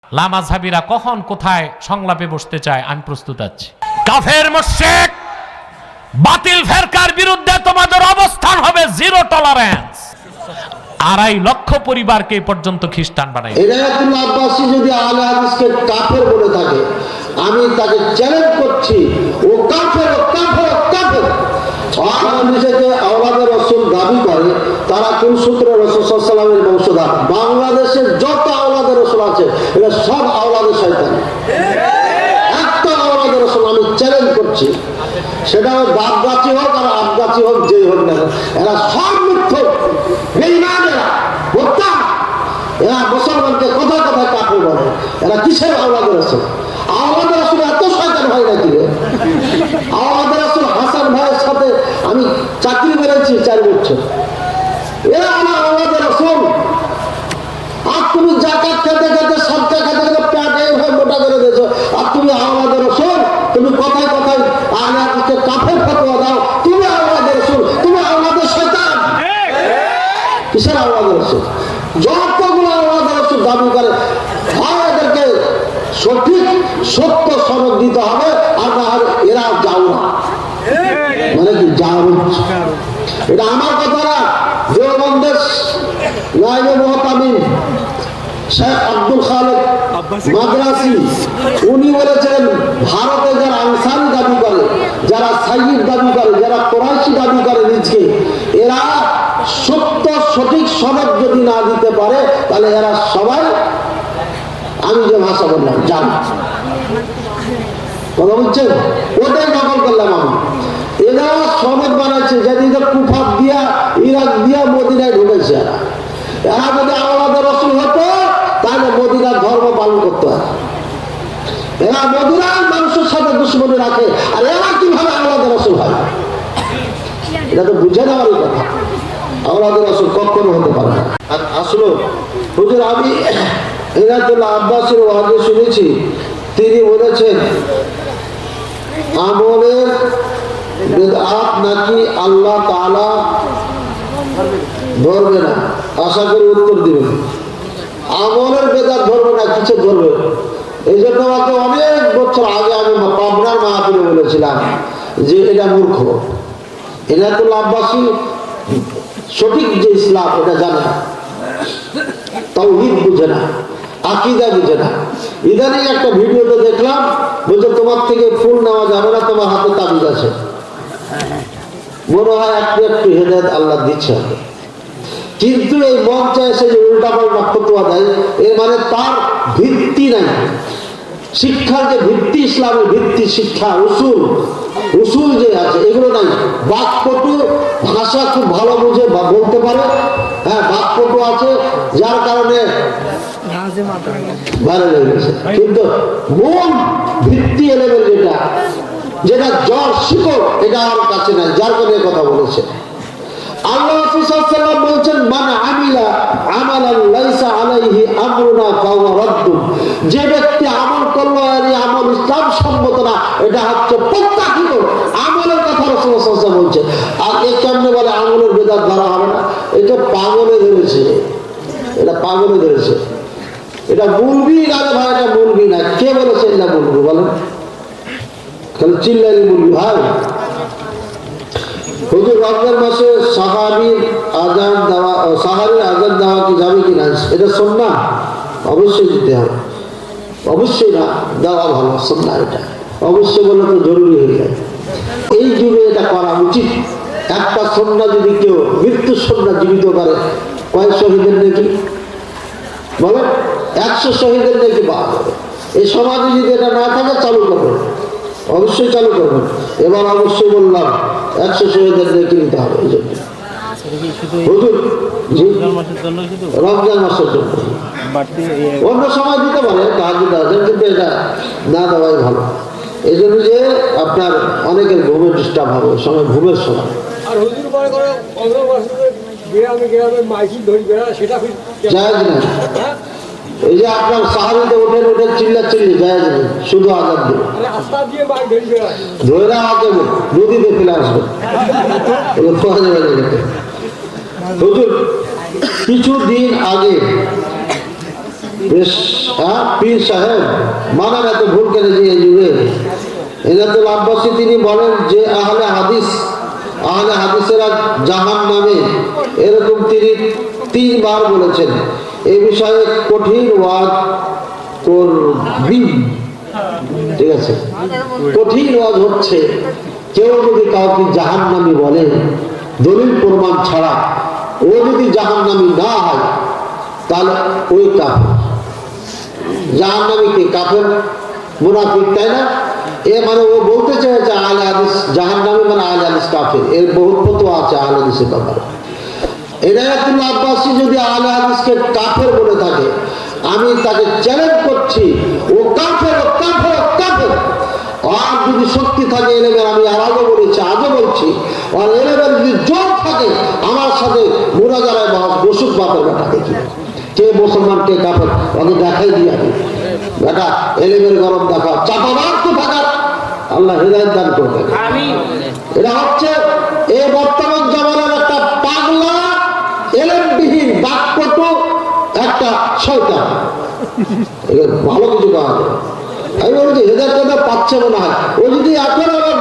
লামাযহাবীরা কখন কোথায় সংলাপে বসতে চায় আমি প্রস্তুত আছি। কাফের মুশরিক বাতিল ফেরকার বিরুদ্ধে তোমাদের অবস্থান হবে জিরো টলারেন্স। 2.5 লক্ষ পরিবারকে পর্যন্ত খ্রিস্টান বানাই। ইনায়াতুল্লাহ আব্বাসী যদি আহলে হাদিসকে কাফের বলে থাকে, আমি তাকে চ্যালেঞ্জ করছি, ও কাফের, ও কাফের, ও কাফের। আর নিজেকে আওলাদে রাসূল দাবি করে, তারা কোন সূত্রে রাসূল সাল্লাল্লাহু আলাইহি ওয়াসাল্লামের বংশধর। বাংলাদেশের যত আওলাদে রাসূল আছে এরা সব আওলাদে শয়তান। একটা আওলাদে রাসূল আমি চ্যালেঞ্জ করছি, সেটা বাপগাছি হোক আর আপগাছি হোক, যেই হোক না, এরা সব মিথ্যক, বেঈমান। এরা মুসলমানকে কোথায় কোথায় কাফের বলে। এরা কিসের আওলাদে রাসূল? আওলাদে রাসূল এত শয়তান হয় নাকি রে? আওলাদে রাসূল হাসান ভাইয়ের সাথে আমি চাকরি করেছি 4 বছর। এরা আমার আওলাদে রাসূল। আর তুমি যাকাত খেতে খেতে, সদকা খেতে খেতে পেট এইভাবে মোটা করে দিয়েছো, আর তুমি আওলাদে রাসূল। তুমি কোথায় কোথায় আহলে হাদিসকে কাফের ফতোয়া দাও। তুমি আওলাদে রাসূল, তুমি আওলাদে শয়তান। কিসের আওলাদে রাসূল? যতগুলো আওলাদে রাসূল দাবি করে, হয় এদেরকে সঠিক সত্য সনদ দিতে হবে, আর না হলে এরা যাও না। মানে কি যাও? এটা আমার কথা না, দেওবন্দের নায়েবে মুহতামিম শেখ আব্দুল খালেক মাদ্রাসি, উনি বলেছেন ভারতে যারা আনসারি দাবি করে, যারা সাইয়্যিদ দাবি করে, যারা কুরাইশি দাবি করে নিজকে, এরা সত্য সঠিক সনদ যদি না দিতে পারে, তাহলে এরা সবাই, আমি যে ভাষা বললাম, জান। কথা বলছেন? ওটাই নকল করলাম আমি। এরা সনদ বানাচ্ছে, যেদিকে কুফা দিয়া, ইরাক দিয়া মদিনায় ঢুকেছে। এরা যদি আওলাদে রাসূল হতো, তাহলে মদিনার ধর্ম পালন করতে হয়। এরা মদিনার মানুষের সাথে দুশ্মনী রাখে, আর এরা কিভাবে আওলাদে রাসূল হয়? এটা তো বুঝে নেওয়ারই কথা। আওলাদে রাসূল কখনো হতে পারে না। আর আসলে হুজুর, আমি ইনায়াতুল্লাহ আব্বাসীর ওয়াজে শুনেছি, তিনি বলেছেন আমলের বিদআত নাকি আল্লাহ তাআলা ধরবে না। আশা করি উত্তর দিবেন। আমলের বেদাত ধরবে না, কিছু ধরবে। এই জন্য আমাকে অনেক বছর আগে আমি পাবনার মাহফিলে বলেছিলাম যে এটা মূর্খ। ইনায়াতুল্লাহ আব্বাসী সঠিক যে ইসলাম এটা জানে না, তাওহীদ বুঝে না, আকীদা বুঝে না। ইদানিং একটা ভিডিওতে দেখলাম, বলছে তোমার থেকে ফুল নেওয়া যাবে না, তোমার হাতে তাবিজ আছে। মনে হয় একটু একটু হেদায়েত আল্লাহ দিচ্ছে। কিন্তু এই মঞ্চে এসে যে উল্টাপাল্টা ফতোয়া দেয়, এর মানে তার ভিত্তি নাই। শিক্ষার যে ভিত্তি, ইসলামের ভিত্তি, শিক্ষা, উসুল যে আছে, এগুলো নাই। বাকপটু, ভাষা খুব ভালো বুঝে বলতে পারে, হ্যাঁ বাকপটু আছে, যার কারণে ভালো লেগেছে। কিন্তু মূল ভিত্তি এলেমেন্ট যেটা জ্বর শিকড়, এটা আমার কাছে নাই, যার কারণে কথা বলেছে। আল্লাহ রাসূল সাল্লাল্লাহু আলাইহি ওয়াসাল্লাম বলেছেন, মান আমিলা আমালান লাইসা আলাইহি আমরুনা ফাহুয়া রাদ্দুন। যে ব্যক্তি আমল করলো আর এই আমল ইসলাম সম্মত না, এটা হচ্ছে প্রত্যাখ্যাত। আমলের কথা রাসূল সাল্লাল্লাহু আলাইহি ওয়াসাল্লাম বলেছেন। আর এই কেমনে বলে আমলের বিদআত ধরা হবে না? এটা পাগলে ধরেছে, এটা পাগলে ধরেছে। এটা মুলবি না রে ভাই, এটা মুলবি না। কে বলেছে এটা মুলবি? বলেন, খালি চিল্লাইলে মুলবি ভাই। হুজুর, রমজান মাসে সাহাবীর আযান দেওয়া, সাহাবীর আযান দেওয়া কি যাবে কিনা? এটা সুন্নাহ, অবশ্যই দিতে হবে। অবশ্যই না দেওয়া ভালো, সুন্নাহ। এটা অবশ্যই বলে তো জরুরি হয়ে যায়। এই যুগে এটা করা উচিত। একটা সুন্নাহ যদি কেউ মৃত্যু সুন্নাহ জীবিত করে, কয়েক শহীদের নেকি? বলেন, 100 শহীদের নেকি পাওয়া যাবে। এই সমাজে যদি এটা না থাকে, চালু করবেন, অবশ্যই চালু করবেন। এবার অবশ্যই বললাম 100 শহীদের নেকি নিতে হবে। এই জন্য হুজুর, রমজান মাসের জন্য অন্য সময় দিতে পারে, তাহাজ্জুদ আজান, কিন্তু এটা না দেওয়াই ভালো। এই জন্য যে আপনার অনেকের ঘুমের ডিস্টার্ব হবে, সময় ঘুমের সময়। জায়েজ না। এই যে আপনার সাহাবিতে ওঠেন চিল্লি জায়েজ নেই, শুধু আজান দেবে, ধরে আগে নদীতে ফেলে আসবে। হুজুর, কিছুদিন আগে বেশ, হ্যাঁ, পীর সাহেব মানান এত ভুল কেন যে এই যুগে? এনাতুল আব্বাসী তিনি বলেন যে আহলে হাদিসেরা জাহান নামে, এরকম তিনি 3 বার বলেছেন। এই বিষয়ে কঠিন ওয়াজ করবি, ঠিক আছে? কঠিন ওয়াজ হচ্ছে, কেউ যদি কাউকে জাহান্নামী বলে দলিল প্রমাণ ছাড়া, ও যদি জাহান্নামী না হয় তাহলে ওই কাফের। জাহান্নামী কে? কাফের, মুনাফিক, তাই না? এ মানে ও বলতে চাইছে আহলে হাদিস জাহান্নামী মানে আহলে হাদিস কাফের। এর বহুত ফতোয়া আছে আহলে হাদিসের ব্যাপারে। ইনায়াতুল্লাহ আব্বাসী যদি আহলে হাদিসকে কাফের বলে থাকে, আমি তাকে চ্যালেঞ্জ করছি, ও কাফের, ও কাফের, ও কাফের। আর যদি শক্তি থাকে এলেমের, আমি আর আগে বলেছি, আজও বলছি, আর এলেমের যদি জোর থাকে, আমার সাথে মুনাজারায় বসুক বাপের বেটা, দেখি কে মুসলমান কে কাফের, ওকে দেখাই দিই আমি। বেটা এলেমের গরম দেখা, চাপাবার তো থাকার আল্লাহ হিদায়াত দান করবে। এটা হচ্ছে এই বর্তমান জামানার একটা পাগলা এলেমবিহীন বাক্যটু একটা শয়তান। ভালো কিছু পাওয়া যায়। আমি বলছি হেদায়েত কথা পাচ্ছে মনে হয়। ও যদি এখন আবার